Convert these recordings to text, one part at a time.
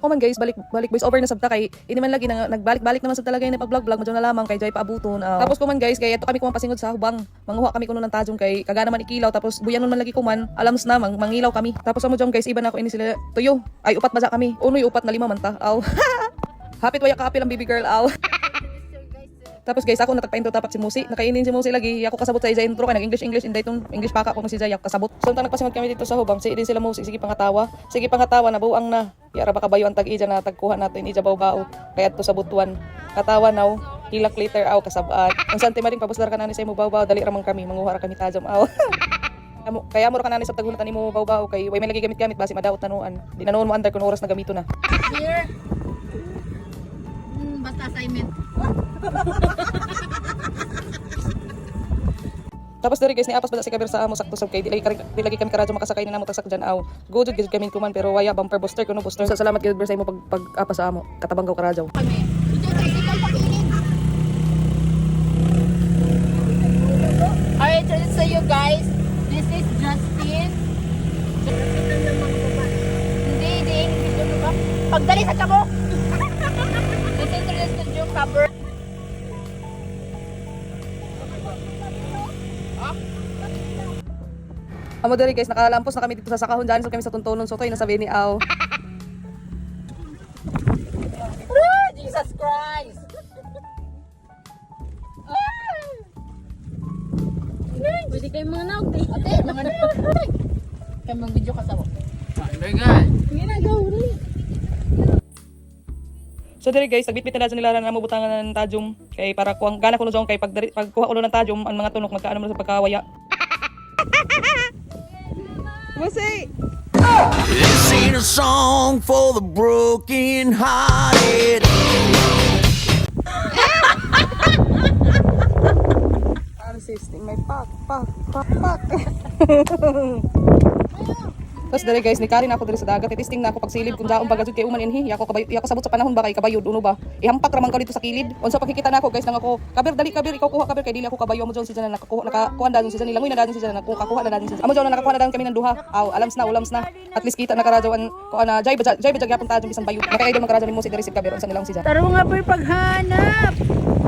Kuman guys, balik voice over na sabta kay ini man lagi na nagbalik-balik naman sa talaga yung pag-vlog medyo na lamang kay Jay paabuton. Tapos kuman guys, kay ato kami kuman pasingod sa hubang. Manguha kami kuno ng tajong kay kaga naman ikilaw tapos buyanon man lagi kuman, alams na mangilaw kami. Tapos amo jom guys, iba na ako ini sila tuyo. Ay upat ba sa kami? Unoy upat na 5 man ta. Aw. Hapit waya ka apil ang baby girl aw. Tapos guys, ako natagpainto tapat si Musi. Nakainin si Musi lagi. Ako kasabot sa isa intro kay nag-English inday ton English pa ka ko si Jay kasabot. So tang nagpasingot kami dito sa hubang. Si din sila Musi. Sige pangatawa na buang na. Yara baka bayo ang tag-ija na tagkuha natin ija baw-baw. Kaya to sa butuan. Katawa now. Hilak later aw kasabaan. Ang santi maring pabusdar ka na ni sa mo baw-baw dali ramang kami manguha ra kami tajam aw. Kaya mo ra ka na ni sa taghulat ni mo baw-baw kay way may lagi gamit-gamit basi madaot nanuan. Di nanuon mo under kun oras na gamito na. Here. Basta assignment. Tapos dari guys ni apas basta si kabir sa amo sakto sab kay di lagi kami karadyo makasakay na namo tagsak diyan aw. Go jud gid kami kuman pero waya bumper booster kuno booster. So, salamat gid sa imo pag apas sa amo. Katabanggaw karadyo. Kami. Ito tricycle pakinig. I introduce to you guys. This is Justin. Hindi dito ba? Pagdali sa kamo. This is introduce to you cover. Amo dari guys nakalampos na kami dito sa sakahon diyan so kami sa tuntunon so toy nasabi ni aw. Jesus Christ. Pwede kayo mga naog di. Ate, mga naog. Kayo mga video kasama. Very good. Ginagaw rin. So diri guys, nagbitbit na nila na mabutangan ng tajom kay para kuang gana kuno jong kay pagkuha kuno ng tajom ang mga tunok magkaano mo sa pagkawaya. Musi. This ain't a song for the broken hearted. System may pak. Tapos dali guys, ni Karin ako diri sa dagat, itisting na ako pagsilid kung daon bagajud kay uman inhi, ako sabot sa panahon ba kay kabayod uno ba. Ihampak ramang ko dito sa kilid. Unsa pagkikita nako guys nang ako, kabir dali kabir ikaw kuha kabir kay dili ako kabayo mo jon si Jana nakakuha dadon si Jana langoy na dadon si Jana nakakuha na dadon si Jana. Amo jon nakakuha na dadon kami ng duha. Aw, ulams na. At least kita nakaradyo an ko ana jay bajag yapon ta bisan bayod. Nakaido man karadyo ni mo si diri si kabir unsa nilang si Jana. Taro nga po yung paghanap.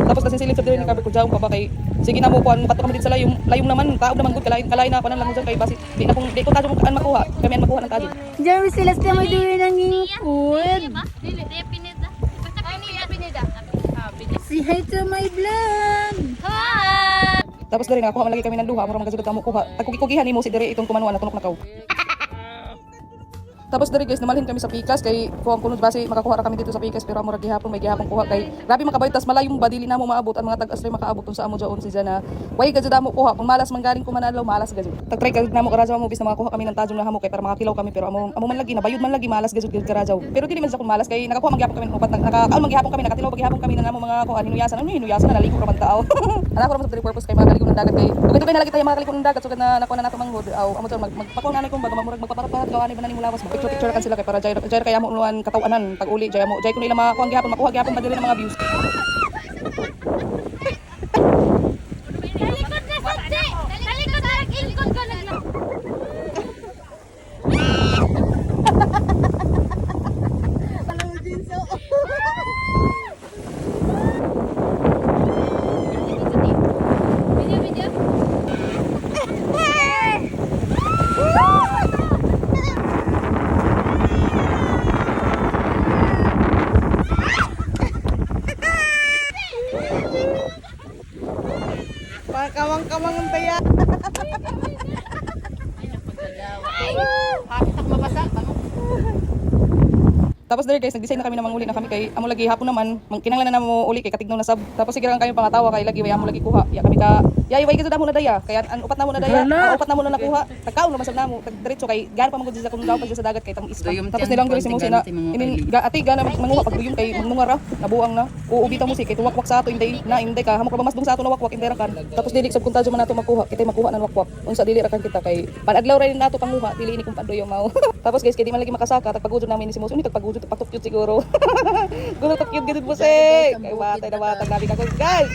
Tapos nasinsilip sa diri ni kabir ko jaw pa ba kay sige na mo kuan pato kami dito sa layom naman taob naman gud kalain na ako nang lang jon kay basi di ko ta mo kan makuha kami an makuha ng tajom. Diyan sila sa may duwi ng ngipod. Dili, pinida. Basta pinida. Say hi to my vlog. Hi! Tapos diri nakakuha man lagi kami ng duha, mura magajud kamo kuha. Tagkugi-kugihan nimo si diri itong kumanuan na tunok nakaw. Tapos diri guys, namalhin kami sa Pikas kay kuha kuno base makakuha ra kami dito sa Pikas pero amo ra gihapon may gihapon kuha kay grabe makabayad tas malayong badili namo maabot ang mga tag-asri makaabot sa amo jaon si Jana. Way gajud amo kuha kung malas man galing kumanadlaw malas gajud. Tag-try gajud namo karajaw mo bis na makakuha kami ng tajong na hamo kay para makakilaw kami pero amo man lagi nabayod man lagi malas gajud karajaw. Pero dili man sa kun malas kay nakakuha magyapon kami ng upat nakakaon magyapon kami nakatilaw magyapon kami na namo mga kuha hinuyasan na naligo ra man tao. Ana ko ra sa purpose kay makaligo ng dagat kay dugay na lagi tayo makaligo ng dagat so na nakuha na nato manghod aw amo jud magpakuha na kung baga mamurag magpaparat gawa ni ba nimo lawas picture kan sila kay para jay kaya mo unuan katawanan pag uli jay ko nila makuha gihapon makuha gihapon madili ng mga views. Talikod na sa di! Talikod na ilkod ko na lang. Video. Kawang-kawang ang taya. Hapit ako mabasa. Tapos dere guys, nag-design na kami na manguli na kami kay amo lagi hapon naman, kinahanglan na namo uli kay katignaw na sab. Tapos sige lang kami pangatawa kay lagi way amo lagi kuha. Ya kami ka, way gid mo na daya. Kaya an upat na mo na daya. Ang upat na mo na nakuha. Tagkaon naman sab namo, diretso kay gan pa mo gud sa kun daw pag sa dagat kay tang ispa. Tapos nilang diri si Musi na ati gana manguha pag duyom kay mangunga ra, nabuang na. Uubi ta Musi kay tuwak-wak sa ato inday ka hamok ra mas dung sa ato na wakwak inday ra kan. Tapos dili sab kun tadyo man nato makuha, kitay makuha nan wakwak. Unsa dili ra kan kita kay panadlaw ra nato panguha, dili ni kun padoyo mao. Tapos guys, kay di man lagi makasaka, tagpagudod namin ni si Musi, uni tagpagudod patukyo siguro. Gulo to cute gid Musi. Kay watay na watag nabi ka guys.